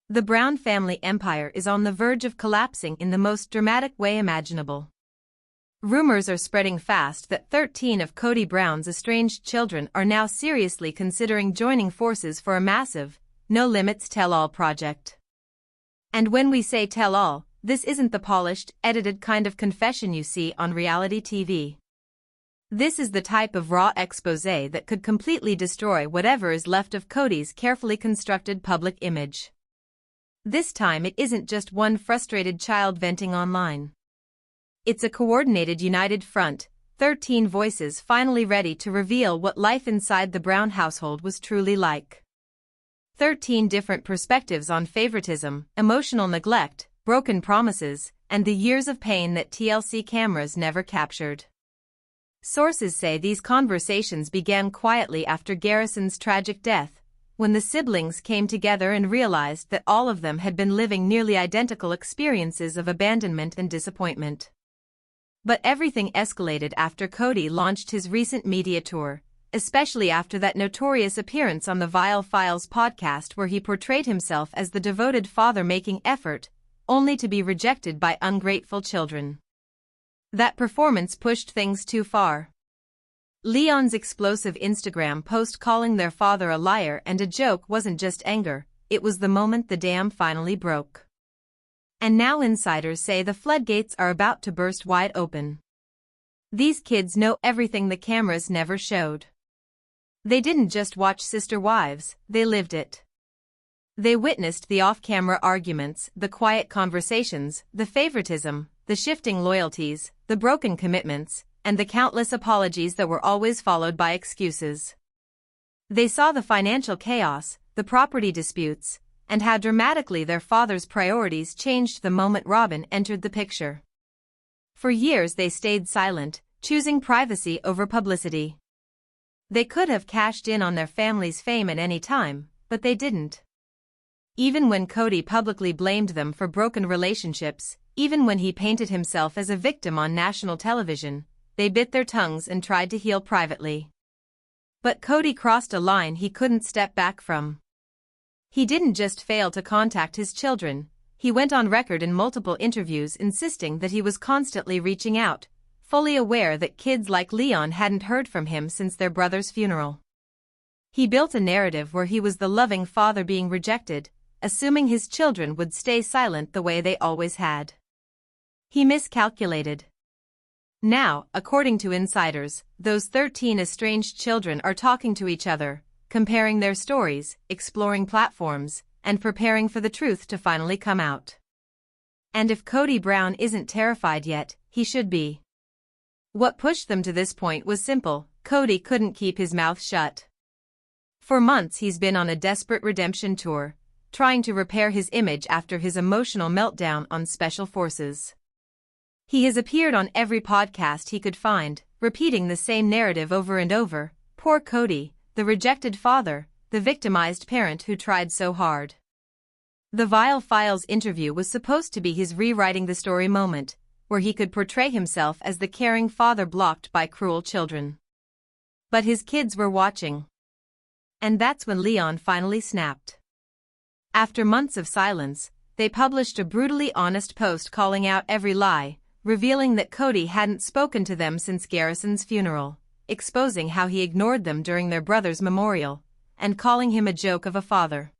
The Brown family empire is on the verge of collapsing in the most dramatic way imaginable. Rumors are spreading fast that 13 of Kody Brown's estranged children are now seriously considering joining forces for a massive, no-limits tell-all project. And when we say tell-all, this isn't the polished, edited kind of confession you see on reality TV. This is the type of raw exposé that could completely destroy whatever is left of Kody's carefully constructed public image. This time it isn't just one frustrated child venting online. It's a coordinated united front, 13 voices finally ready to reveal what life inside the Brown household was truly like. 13 different perspectives on favoritism, emotional neglect, broken promises, and the years of pain that TLC cameras never captured. Sources say these conversations began quietly after Garrison's tragic death, when the siblings came together and realized that all of them had been living nearly identical experiences of abandonment and disappointment. But everything escalated after Kody launched his recent media tour, especially after that notorious appearance on the Vile Files podcast where he portrayed himself as the devoted father making effort, only to be rejected by ungrateful children. That performance pushed things too far. Leon's explosive Instagram post calling their father a liar and a joke wasn't just anger, it was the moment the dam finally broke. And now insiders say the floodgates are about to burst wide open. These kids know everything the cameras never showed. They didn't just watch Sister Wives, they lived it. They witnessed the off-camera arguments, the quiet conversations, the favoritism, the shifting loyalties, the broken commitments, and the countless apologies that were always followed by excuses. They saw the financial chaos, the property disputes, and how dramatically their father's priorities changed the moment Robyn entered the picture. For years they stayed silent, choosing privacy over publicity. They could have cashed in on their family's fame at any time, but they didn't. Even when Kody publicly blamed them for broken relationships, even when he painted himself as a victim on national television, they bit their tongues and tried to heal privately. But Kody crossed a line he couldn't step back from. He didn't just fail to contact his children, he went on record in multiple interviews insisting that he was constantly reaching out, fully aware that kids like Leon hadn't heard from him since their brother's funeral. He built a narrative where he was the loving father being rejected, assuming his children would stay silent the way they always had. He miscalculated. Now, according to insiders, those 13 estranged children are talking to each other, comparing their stories, exploring platforms, and preparing for the truth to finally come out. And if Kody Brown isn't terrified yet, he should be. What pushed them to this point was simple: Kody couldn't keep his mouth shut. For months he's been on a desperate redemption tour, trying to repair his image after his emotional meltdown on Special Forces. He has appeared on every podcast he could find, repeating the same narrative over and over: poor Kody, the rejected father, the victimized parent who tried so hard. The Vile Files interview was supposed to be his rewriting the story moment, where he could portray himself as the caring father blocked by cruel children. But his kids were watching. And that's when Leon finally snapped. After months of silence, they published a brutally honest post calling out every lie, revealing that Kody hadn't spoken to them since Garrison's funeral, exposing how he ignored them during their brother's memorial, and calling him a joke of a father.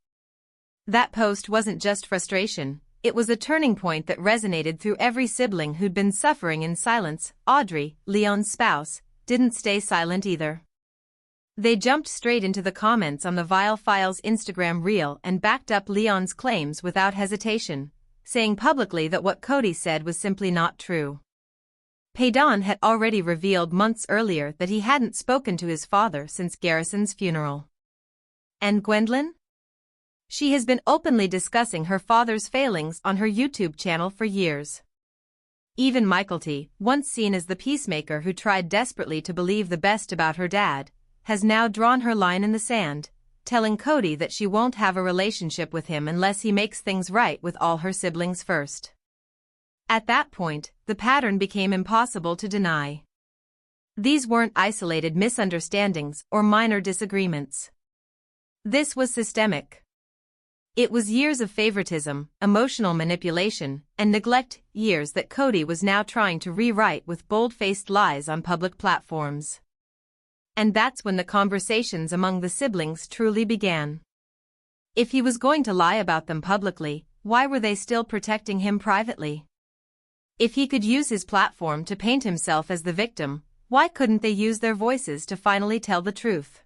That post wasn't just frustration, it was a turning point that resonated through every sibling who'd been suffering in silence. Audrey, Leon's spouse, didn't stay silent either. They jumped straight into the comments on the Vile Files Instagram reel and backed up Leon's claims without hesitation, saying publicly that what Kody said was simply not true. Paydon had already revealed months earlier that he hadn't spoken to his father since Garrison's funeral. And Gwendolyn? She has been openly discussing her father's failings on her YouTube channel for years. Even Mykelti, once seen as the peacemaker who tried desperately to believe the best about her dad, has now drawn her line in the sand, telling Kody that she won't have a relationship with him unless he makes things right with all her siblings first. At that point, the pattern became impossible to deny. These weren't isolated misunderstandings or minor disagreements. This was systemic. It was years of favoritism, emotional manipulation, and neglect, years that Kody was now trying to rewrite with bold-faced lies on public platforms. And that's when the conversations among the siblings truly began. If he was going to lie about them publicly, why were they still protecting him privately? If he could use his platform to paint himself as the victim, why couldn't they use their voices to finally tell the truth?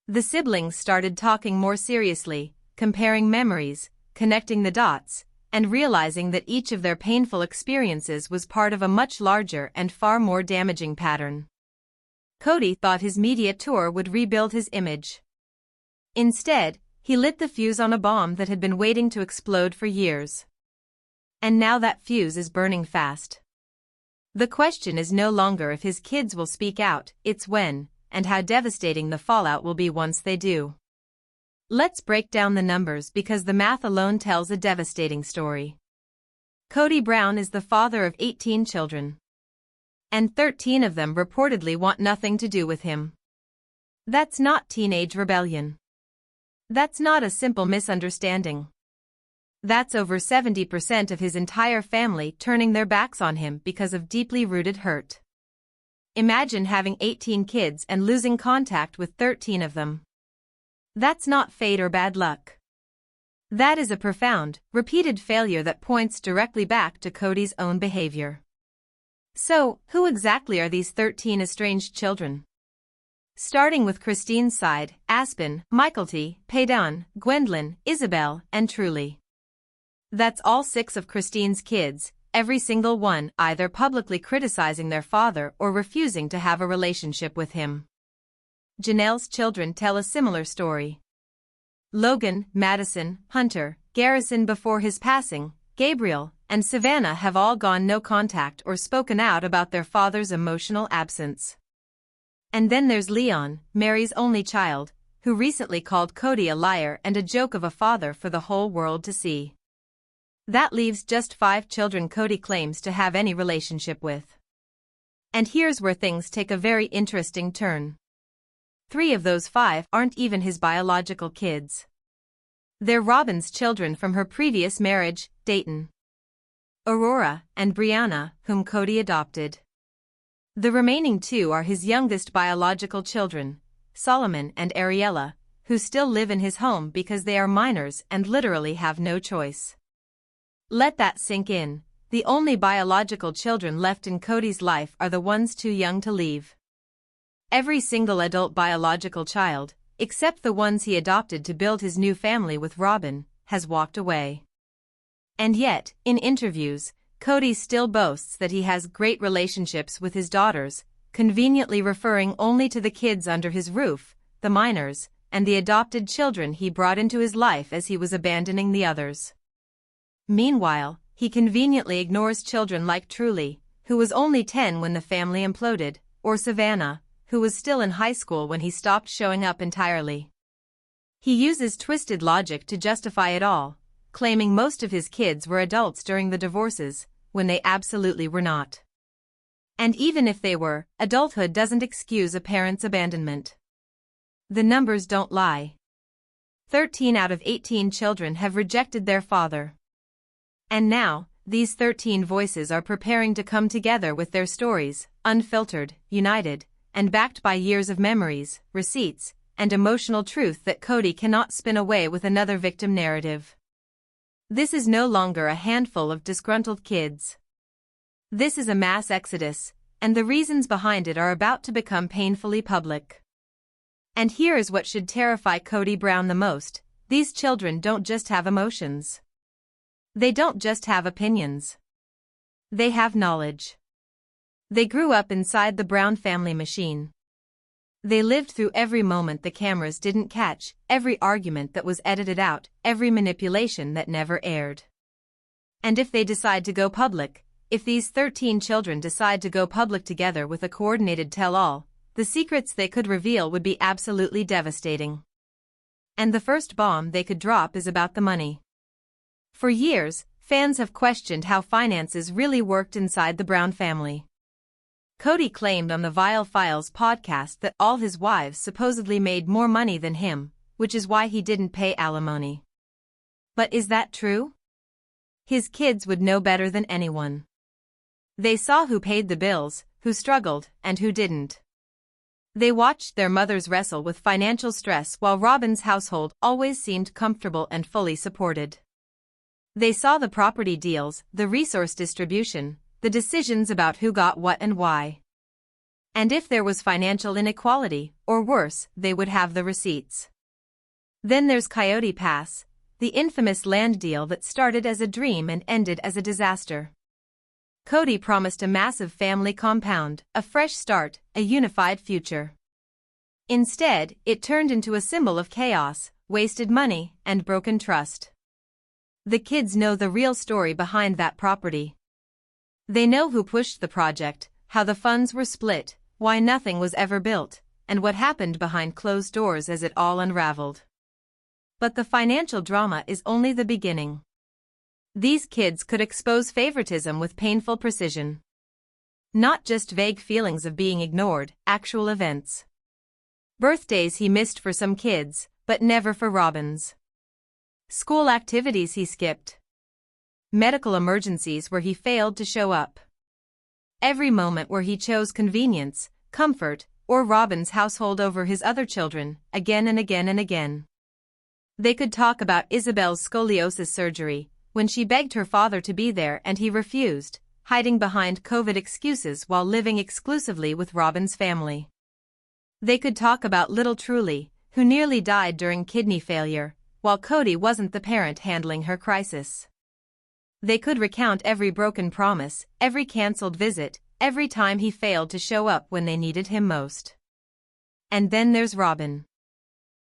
The siblings started talking more seriously, comparing memories, connecting the dots, and realizing that each of their painful experiences was part of a much larger and far more damaging pattern. Kody thought his media tour would rebuild his image. Instead, he lit the fuse on a bomb that had been waiting to explode for years. And now that fuse is burning fast. The question is no longer if his kids will speak out, it's when, and how devastating the fallout will be once they do. Let's break down the numbers because the math alone tells a devastating story. Kody Brown is the father of 18 children. And 13 of them reportedly want nothing to do with him. That's not teenage rebellion. That's not a simple misunderstanding. That's over 70% of his entire family turning their backs on him because of deeply rooted hurt. Imagine having 18 kids and losing contact with 13 of them. That's not fate or bad luck. That is a profound, repeated failure that points directly back to Kody's own behavior. So, who exactly are these 13 estranged children? Starting with Christine's side, Aspen, Mykelti, Payton, Gwendolyn, Isabel, and Truly. That's all 6 of Christine's kids, every single one either publicly criticizing their father or refusing to have a relationship with him. Janelle's children tell a similar story. Logan, Madison, Hunter, Garrison before his passing, Gabriel, and Savannah have all gone no contact or spoken out about their father's emotional absence. And then there's Leon, Mary's only child, who recently called Kody a liar and a joke of a father for the whole world to see. That leaves just 5 children Kody claims to have any relationship with. And here's where things take a very interesting turn. 3 of those 5 aren't even his biological kids. They're Robyn's children from her previous marriage, Dayton, Aurora, and Brianna, whom Kody adopted. The remaining 2 are his youngest biological children, Solomon and Ariella, who still live in his home because they are minors and literally have no choice. Let that sink in. The only biological children left in Kody's life are the ones too young to leave. Every single adult biological child, except the ones he adopted to build his new family with Robyn, has walked away. And yet, in interviews, Kody still boasts that he has great relationships with his daughters, conveniently referring only to the kids under his roof, the minors, and the adopted children he brought into his life as he was abandoning the others. Meanwhile, he conveniently ignores children like Truly, who was only 10 when the family imploded, or Savannah, who was still in high school when he stopped showing up entirely. He uses twisted logic to justify it all, claiming most of his kids were adults during the divorces, when they absolutely were not. And even if they were, adulthood doesn't excuse a parent's abandonment. The numbers don't lie. 13 out of 18 children have rejected their father. And now, these 13 voices are preparing to come together with their stories, unfiltered, united, and backed by years of memories, receipts, and emotional truth that Kody cannot spin away with another victim narrative. This is no longer a handful of disgruntled kids. This is a mass exodus, and the reasons behind it are about to become painfully public. And here is what should terrify Kody Brown the most: these children don't just have emotions. They don't just have opinions. They have knowledge. They grew up inside the Brown family machine. They lived through every moment the cameras didn't catch, every argument that was edited out, every manipulation that never aired. And if they decide to go public, if these 13 children decide to go public together with a coordinated tell-all, the secrets they could reveal would be absolutely devastating. And the first bomb they could drop is about the money. For years, fans have questioned how finances really worked inside the Brown family. Kody claimed on the Vile Files podcast that all his wives supposedly made more money than him, which is why he didn't pay alimony. But is that true? His kids would know better than anyone. They saw who paid the bills, who struggled, and who didn't. They watched their mothers wrestle with financial stress while Robyn's household always seemed comfortable and fully supported. They saw the property deals, the resource distribution, the decisions about who got what and why. And if there was financial inequality, or worse, they would have the receipts. Then there's Coyote Pass, the infamous land deal that started as a dream and ended as a disaster. Kody promised a massive family compound, a fresh start, a unified future. Instead, it turned into a symbol of chaos, wasted money, and broken trust. The kids know the real story behind that property. They know who pushed the project, how the funds were split, why nothing was ever built, and what happened behind closed doors as it all unraveled. But the financial drama is only the beginning. These kids could expose favoritism with painful precision. Not just vague feelings of being ignored, actual events. Birthdays he missed for some kids, but never for Robyn's. School activities he skipped. Medical emergencies where he failed to show up. Every moment where he chose convenience, comfort, or Robyn's household over his other children, again and again and again. They could talk about Isabel's scoliosis surgery, when she begged her father to be there and he refused, hiding behind COVID excuses while living exclusively with Robyn's family. They could talk about little Truly, who nearly died during kidney failure, while Kody wasn't the parent handling her crisis. They could recount every broken promise, every cancelled visit, every time he failed to show up when they needed him most. And then there's Robyn.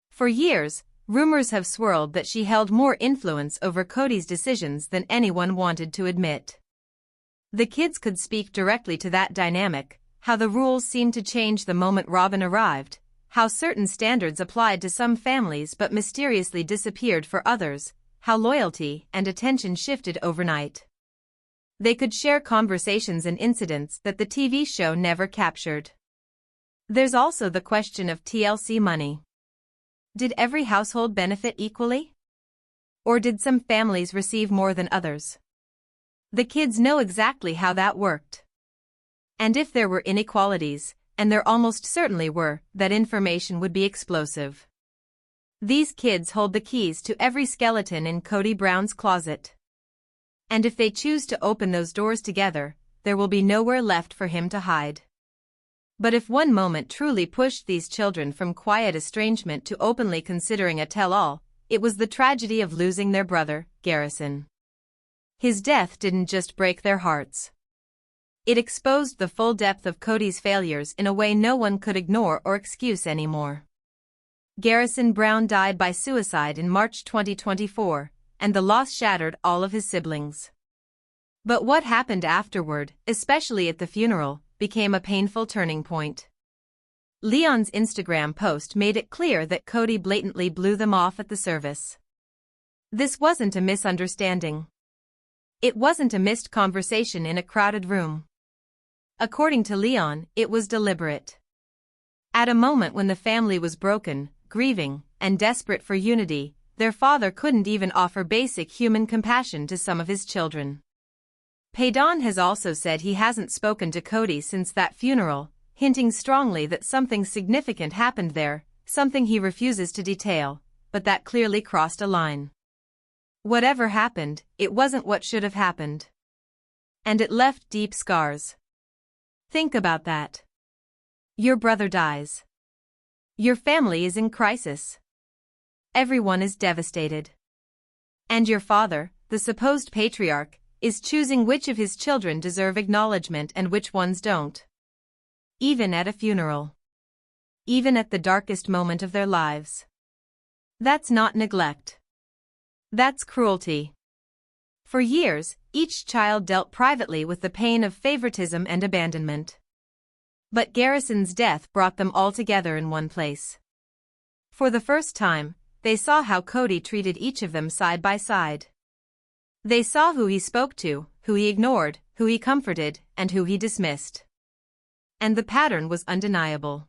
For years, rumors have swirled that she held more influence over Kody's decisions than anyone wanted to admit. The kids could speak directly to that dynamic, how the rules seemed to change the moment Robyn arrived, how certain standards applied to some families but mysteriously disappeared for others, how loyalty and attention shifted overnight. They could share conversations and incidents that the TV show never captured. There's also the question of TLC money. Did every household benefit equally? Or did some families receive more than others? The kids know exactly how that worked. And if there were inequalities, and there almost certainly were, that information would be explosive. These kids hold the keys to every skeleton in Kody Brown's closet. And if they choose to open those doors together, there will be nowhere left for him to hide. But if one moment truly pushed these children from quiet estrangement to openly considering a tell-all, it was the tragedy of losing their brother, Garrison. His death didn't just break their hearts. It exposed the full depth of Kody's failures in a way no one could ignore or excuse anymore. Garrison Brown died by suicide in March 2024, and the loss shattered all of his siblings. But what happened afterward, especially at the funeral, became a painful turning point. Leon's Instagram post made it clear that Kody blatantly blew them off at the service. This wasn't a misunderstanding. It wasn't a missed conversation in a crowded room. According to Leon, it was deliberate. At a moment when the family was broken, grieving, and desperate for unity, their father couldn't even offer basic human compassion to some of his children. Paydon has also said he hasn't spoken to Kody since that funeral, hinting strongly that something significant happened there, something he refuses to detail, but that clearly crossed a line. Whatever happened, it wasn't what should have happened. And it left deep scars. Think about that. Your brother dies. Your family is in crisis. Everyone is devastated. And your father, the supposed patriarch, is choosing which of his children deserve acknowledgement and which ones don't. Even at a funeral. Even at the darkest moment of their lives. That's not neglect. That's cruelty. For years, each child dealt privately with the pain of favoritism and abandonment. But Garrison's death brought them all together in one place. For the first time, they saw how Kody treated each of them side by side. They saw who he spoke to, who he ignored, who he comforted, and who he dismissed. And the pattern was undeniable.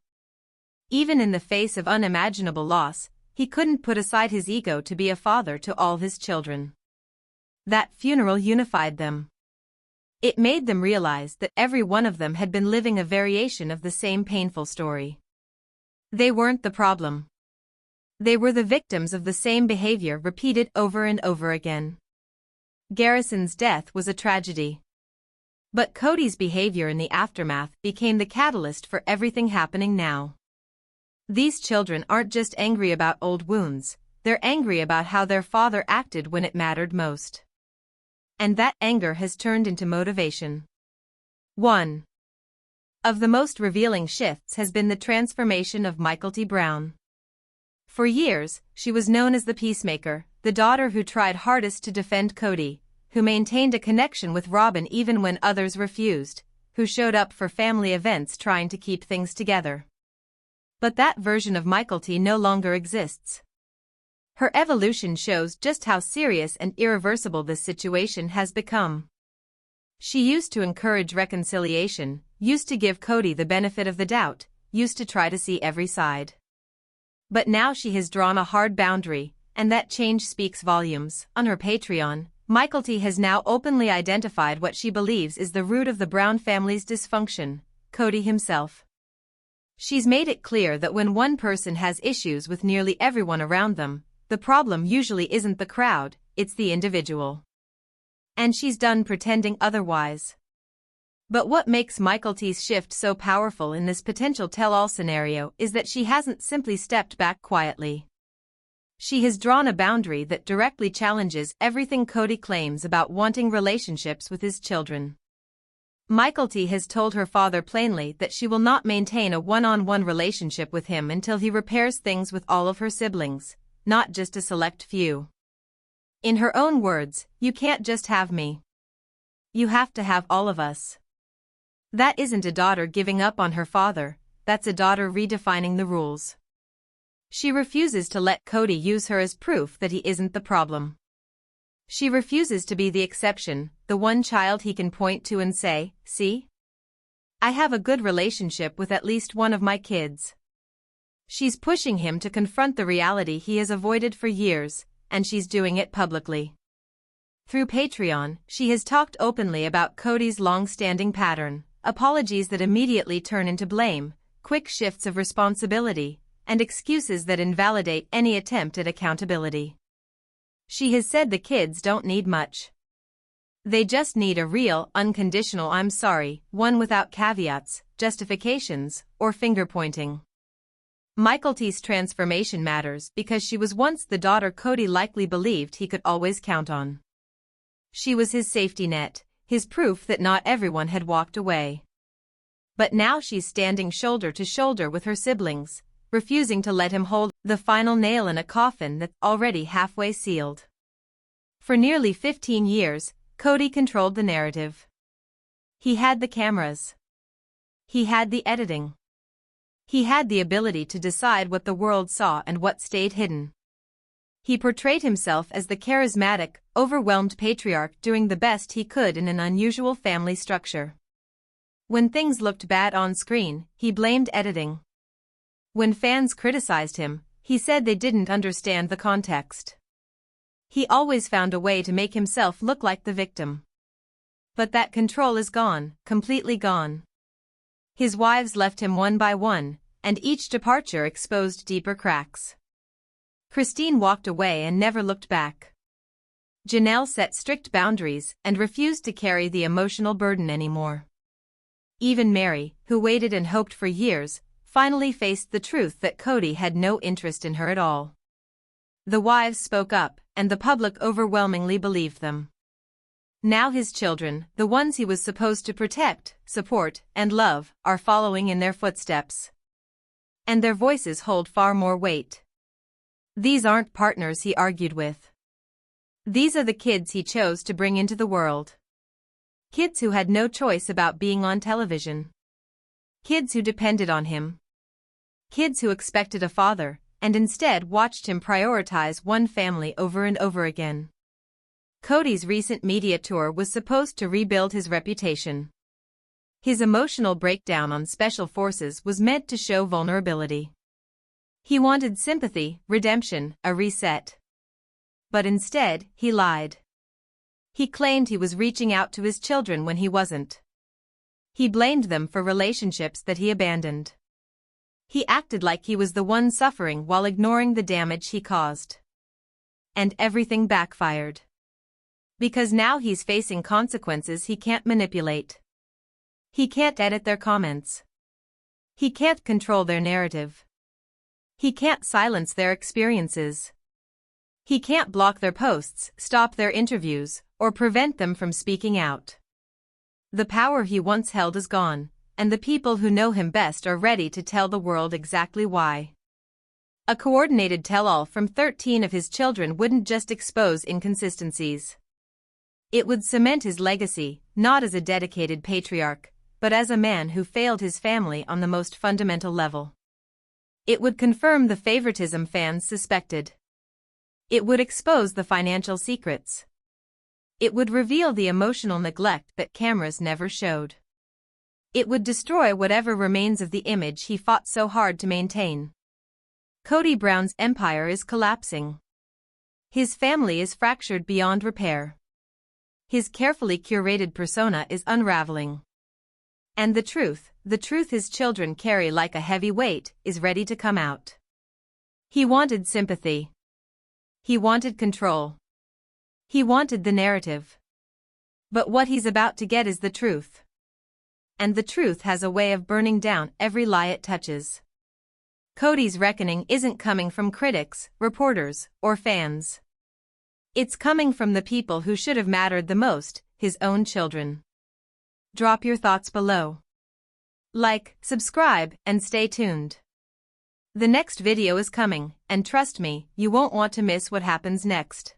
Even in the face of unimaginable loss, he couldn't put aside his ego to be a father to all his children. That funeral unified them. It made them realize that every one of them had been living a variation of the same painful story. They weren't the problem. They were the victims of the same behavior repeated over and over again. Garrison's death was a tragedy. But Kody's behavior in the aftermath became the catalyst for everything happening now. These children aren't just angry about old wounds, they're angry about how their father acted when it mattered most. And that anger has turned into motivation. One of the most revealing shifts has been the transformation of Kody Brown. For years, she was known as the peacemaker, the daughter who tried hardest to defend Kody, who maintained a connection with Robyn even when others refused, who showed up for family events trying to keep things together. But that version of Kody no longer exists. Her evolution shows just how serious and irreversible this situation has become. She used to encourage reconciliation, used to give Kody the benefit of the doubt, used to try to see every side. But now she has drawn a hard boundary, and that change speaks volumes. On her Patreon, Kody has now openly identified what she believes is the root of the Brown family's dysfunction: Kody himself. She's made it clear that when one person has issues with nearly everyone around them, the problem usually isn't the crowd, it's the individual. And she's done pretending otherwise. But what makes Kody's shift so powerful in this potential tell-all scenario is that she hasn't simply stepped back quietly. She has drawn a boundary that directly challenges everything Kody claims about wanting relationships with his children. Kody has told her father plainly that she will not maintain a one-on-one relationship with him until he repairs things with all of her siblings, not just a select few. In her own words, "You can't just have me. You have to have all of us." That isn't a daughter giving up on her father, that's a daughter redefining the rules. She refuses to let Kody use her as proof that he isn't the problem. She refuses to be the exception, the one child he can point to and say, "See? I have a good relationship with at least one of my kids." She's pushing him to confront the reality he has avoided for years, and she's doing it publicly. Through Patreon, she has talked openly about Kody's long-standing pattern: apologies that immediately turn into blame, quick shifts of responsibility, and excuses that invalidate any attempt at accountability. She has said the kids don't need much. They just need a real, unconditional "I'm sorry," one without caveats, justifications, or finger-pointing. Kody's transformation matters because she was once the daughter Kody likely believed he could always count on. She was his safety net, his proof that not everyone had walked away. But now she's standing shoulder to shoulder with her siblings, refusing to let him hold the final nail in a coffin that's already halfway sealed. For nearly 15 years, Kody controlled the narrative. He had the cameras. He had the editing. He had the ability to decide what the world saw and what stayed hidden. He portrayed himself as the charismatic, overwhelmed patriarch doing the best he could in an unusual family structure. When things looked bad on screen, he blamed editing. When fans criticized him, he said they didn't understand the context. He always found a way to make himself look like the victim. But that control is gone, completely gone. His wives left him one by one, and each departure exposed deeper cracks. Christine walked away and never looked back. Janelle set strict boundaries and refused to carry the emotional burden anymore. Even Mary, who waited and hoped for years, finally faced the truth that Kody had no interest in her at all. The wives spoke up, and the public overwhelmingly believed them. Now his children, the ones he was supposed to protect, support, and love, are following in their footsteps. And their voices hold far more weight. These aren't partners he argued with. These are the kids he chose to bring into the world. Kids who had no choice about being on television. Kids who depended on him. Kids who expected a father, and instead watched him prioritize one family over and over again. Kody's recent media tour was supposed to rebuild his reputation. His emotional breakdown on Special Forces was meant to show vulnerability. He wanted sympathy, redemption, a reset. But instead, he lied. He claimed he was reaching out to his children when he wasn't. He blamed them for relationships that he abandoned. He acted like he was the one suffering while ignoring the damage he caused. And everything backfired. Because now he's facing consequences he can't manipulate. He can't edit their comments. He can't control their narrative. He can't silence their experiences. He can't block their posts, stop their interviews, or prevent them from speaking out. The power he once held is gone, and the people who know him best are ready to tell the world exactly why. A coordinated tell-all from 13 of his children wouldn't just expose inconsistencies. It would cement his legacy, not as a dedicated patriarch, but as a man who failed his family on the most fundamental level. It would confirm the favoritism fans suspected. It would expose the financial secrets. It would reveal the emotional neglect that cameras never showed. It would destroy whatever remains of the image he fought so hard to maintain. Kody Brown's empire is collapsing. His family is fractured beyond repair. His carefully curated persona is unraveling. And the truth his children carry like a heavy weight, is ready to come out. He wanted sympathy. He wanted control. He wanted the narrative. But what he's about to get is the truth. And the truth has a way of burning down every lie it touches. Kody's reckoning isn't coming from critics, reporters, or fans. It's coming from the people who should have mattered the most, his own children. Drop your thoughts below. Like, subscribe, and stay tuned. The next video is coming, and trust me, you won't want to miss what happens next.